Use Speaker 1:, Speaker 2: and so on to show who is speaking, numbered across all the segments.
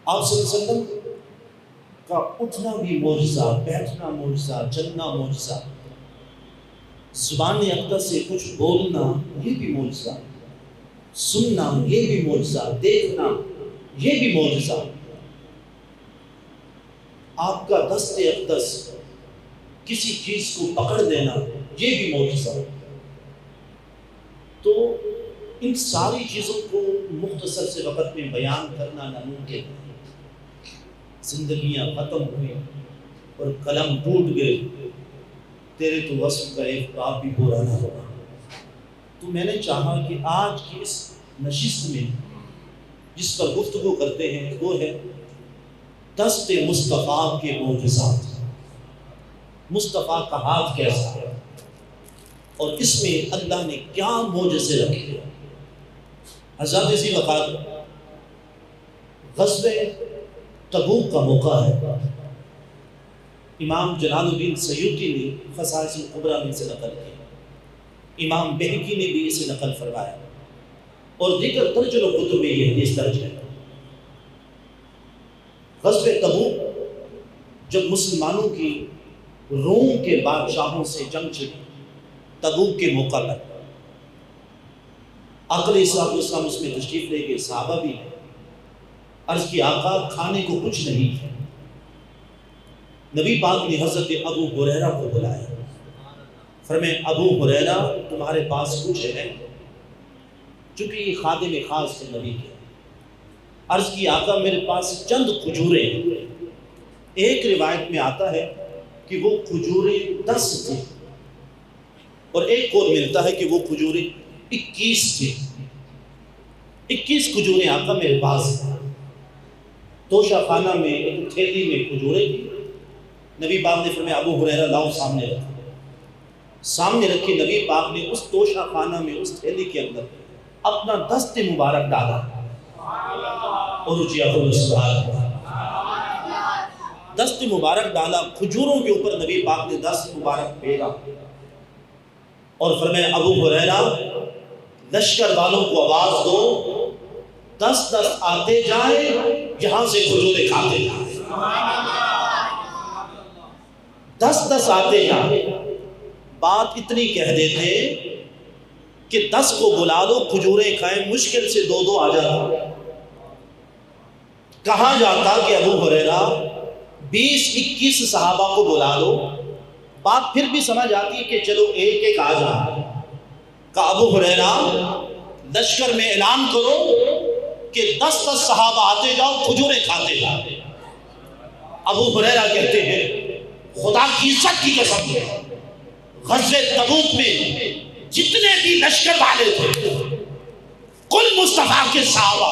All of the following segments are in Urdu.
Speaker 1: آپ صلی اللہ علیہ وسلم کا اٹھنا بھی معجزہ، بیٹھنا معجزہ، چلنا معجزہ، زبان اقدس سے کچھ بولنا یہ بھی معجزہ، سننا یہ بھی معجزہ، دیکھنا یہ بھی معجزہ، آپ کا دست اقدس کسی چیز کو پکڑ لینا یہ بھی معجزہ۔ تو ان ساری چیزوں کو مختصر سے وقت میں بیان کرنا ناممکن ہے۔ زندگیاں ختم ہوئی اور قلم ٹوٹ گئے، تیرے تو وصف کا ایک باب بھی پورا نہ ہوگا۔ تو میں نے چاہا کہ آج کی اس نشست میں جس پر گفتگو کرتے ہیں وہ ہے دست مصطفیٰ کے معجزات، مصطفیٰ کا ہاتھ کیسا ہے اور اس میں اللہ نے کیا معجزے رکھے۔ حضرت ذی وقار غزوہ تبوک کا موقع ہے، امام جلال الدین سیوطی نے خصائص الکبریٰ میں سے نقل کی، امام بہقی نے بھی اسے نقل فرمایا اور دیگر درجنوں کتب میں یہ حدیث درج ہے۔ غزوہ تبوک جب مسلمانوں کی روم کے بادشاہوں سے جنگ چھڑی، تبوک کے موقع پر آقا علیہ السلام اس میں تشریف لے گئے، صحابہ بھی ہیں۔ عرض کی آقا کھانے کو کچھ نہیں ہے۔ نبی پاک نے حضرت ابو ہریرہ کو بلایا، فرمائے ابو ہریرہ تمہارے پاس کچھ ہے؟ چونکہ یہ خادم خاص ہے نبی کے۔ عرض کی آقا میرے پاس چند کھجوریں ہیں۔ ایک روایت میں آتا ہے کہ وہ کھجوریں 10 تھیں اور ایک اور ملتا ہے کہ وہ کھجوریں 21 تھیں۔ 21 کھجوریں آقا میرے پاس ہیں۔ توشہ خانہ میں ایک تھیلی میں کھجوریں تھیں۔ نبی پاک نے فرمایا ابو ہریرہ لاؤ سامنے رکھو۔ سامنے رکھی نبی پاک نے اس توشہ خانہ میں اس تھیلی کے اندر اپنا دست مبارک ڈالا اور دست مبارک ڈالا، کھجوروں کے اوپر نبی پاک نے دست مبارک پھیرا اور فرمایا ابو ہریرہ لشکر والوں کو آواز دو، 10 آتے جائیں، یہاں سے کھجوریں کھاتے جائیں۔ 10 آتے جائیں۔ بات اتنی کہہ دیتے کہ 10 کو بلا دو کھجوریں کھائیں، مشکل سے 2 آ جاتا۔ کہا جاتا کہ ابو ہریرہ 20-21 صحابہ کو بلا لو، بات پھر بھی سمجھ آتی ہے کہ چلو ایک آ جائے۔ کہ ابو ہریرہ لشکر میں اعلان کرو کہ 10 صحابہ آتے جاؤ، کھجوریں کھاتے جاؤ۔ ابو ہریرہ کہتے ہیں خدا کی عزت کی قسم ہے، غزوہ تبوک میں جتنے بھی لشکر والے تھے کل مصطفیٰ کے صحابہ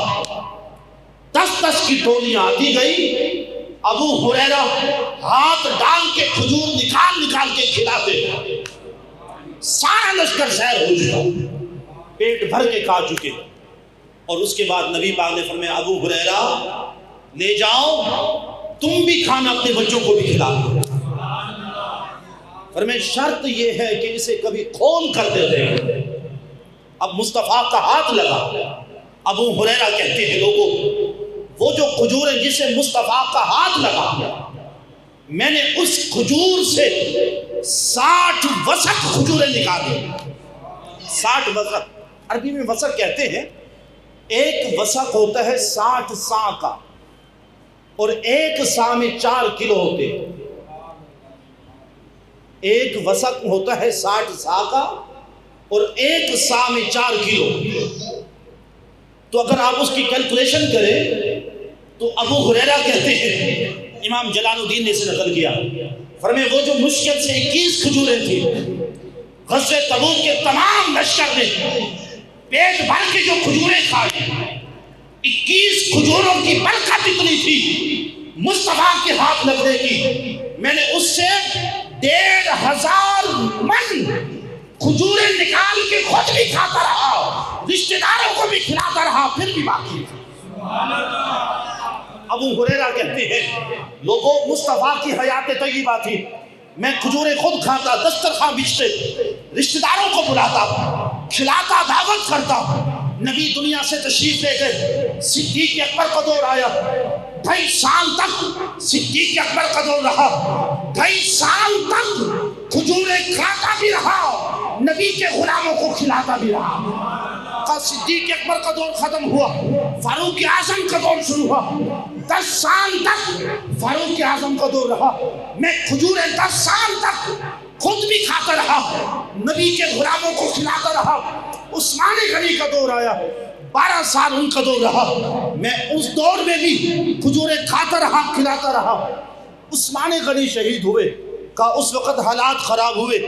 Speaker 1: 10 کی ٹولیاں آتی گئی، ابو ہریرہ ہاتھ ڈال کے کھجور نکال کے کھلاتے ہیں، سارا لشکر سیر ہو چکا، پیٹ بھر کے کھا چکے۔ اور اس کے بعد نبی پاک نے فرمایا ابو ہریرہ لے جاؤ، تم بھی کھانا اپنے بچوں کو بھی کھلا دو۔ فرمایا شرط یہ ہے کہ اسے کبھی کھول کر دے دیں۔ اب مصطفیٰ کا ہاتھ لگا۔ ابو ہریرہ کہتے ہیں لوگوں وہ جو کھجور ہے جسے مصطفیٰ کا ہاتھ لگا، میں نے اس کھجور سے 60 وسق کھجوریں نکالی۔ 60 وسق عربی میں وسق کہتے ہیں، ایک وسق ہوتا ہے 60 سا کا اور ایک سا میں 4 کلو ہوتے ہیں۔ ایک وسق ہوتا ہے 60 سا کا اور ایک سا میں 4 کلو۔ تو اگر آپ اس کی کیلکولیشن کریں تو ابو ہریرہ کہتے ہیں، امام جلال الدین نے اسے نقل کیا، فرمائے وہ جو مشکل سے 21 کھجوریں تھیں، غزوہ تبوک کے تمام لشکر نے پیٹ بھر کے جو کھجوریں کھائی، 21 کھجوروں کی برکت اتنی تھی مصطفیٰ کے ہاتھ لگنے کی، میں نے اس سے 1500 من کھجوریں نکال کے خود بھی کھاتا رہا، رشتہ داروں کو بھی کھلاتا رہا، پھر بھی باقی تھی۔ ابو ہریرہ کہتے ہیں لوگوں مصطفیٰ کی حیات طیبہ تھی، میں کھجوریں خود کھاتا، دسترخوان بچھتے، رشتہ داروں کو بلاتا، کھلاتا، دعوت کرتا۔ نبی دنیا سے تشریف لے گئے، صدیق اکبر کا دور آیا، 2.5 سال تک صدیق اکبر کا دور رہا، 2.5 سال تک کھجوریں کھاتا بھی رہا، نبی کے غلاموں کو کھلاتا بھی رہا۔ کا صدیق اکبر کا دور ختم ہوا، فاروق اعظم کا دور شروع ہوا۔ 10 سال تک فاروق اعظم کا دور رہا، میں کھجوریں 10 سال تک خود بھی کھاتا رہا، نبی کے غلاموں کو کھلاتا رہا۔ عثمان غنی کا دور آیا، 12 سال ان کا دور رہا، میں اس دور میں بھی کھجوریں کھاتا رہا، کھلاتا رہا۔ عثمان غنی شہید ہوئے، کہا اس وقت حالات خراب ہوئے،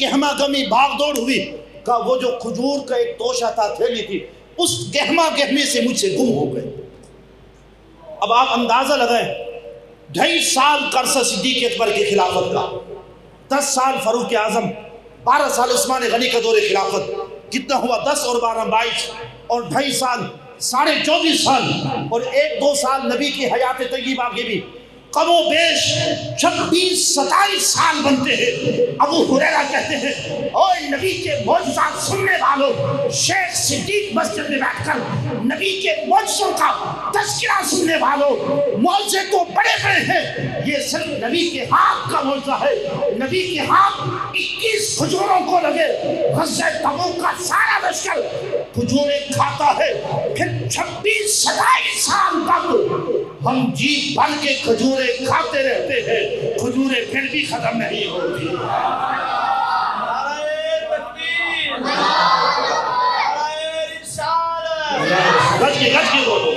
Speaker 1: گہما گمی بھاگ دوڑ ہوئی، کہا وہ جو کھجور کا ایک توشہ تھا، تھیلی تھی، اس گہما گہمی سے مجھ سے گم ہو گئے۔ اب آپ اندازہ لگائیں، 2.5 سال عرصہ صدیق اکبر کی خلافت کا، 10 سال فاروق اعظم، 12 سال عثمان غنی کا دور خلافت، کتنا ہوا؟ 10 اور 12 22 اور 2.5 سال 24.5 سال، اور 1-2 سال نبی کی حیات طیبہ کے بھی، کم و بیش 26-27 سال بنتے ہیں۔ ابو ہریرہ کہتے ہیں، اوہ نبی کے معجزات سننے والوں، شیخ صدیق مسجد میں بیٹھ کر نبی کے معجزوں کا تذکرہ سننے والوں، معجزے تو بڑے بڑے ہیں، یہ صرف نبی کے ہاتھ کا معجزہ ہے۔ نبی کے ہاتھ 21 کھجوروں کو لگے، غزوہ تبوک کا سارا لشکر کھجوریں کھاتا ہے، پھر 26-27 سال تک ہم جی بھر کے کھجوریں کھاتے رہتے ہیں، کھجوریں پھر بھی ختم نہیں ہوتی۔ گج کے بولو،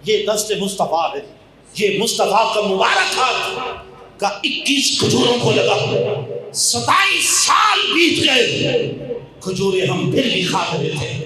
Speaker 1: یہ دست مصطفیٰ ہے، یہ مصطفیٰ کا مبارک ہاتھ کا 21 کھجوروں کو لگا، 27 سال بیت گئے، کھجوریں ہم پھر بھی کھا رہے تھے۔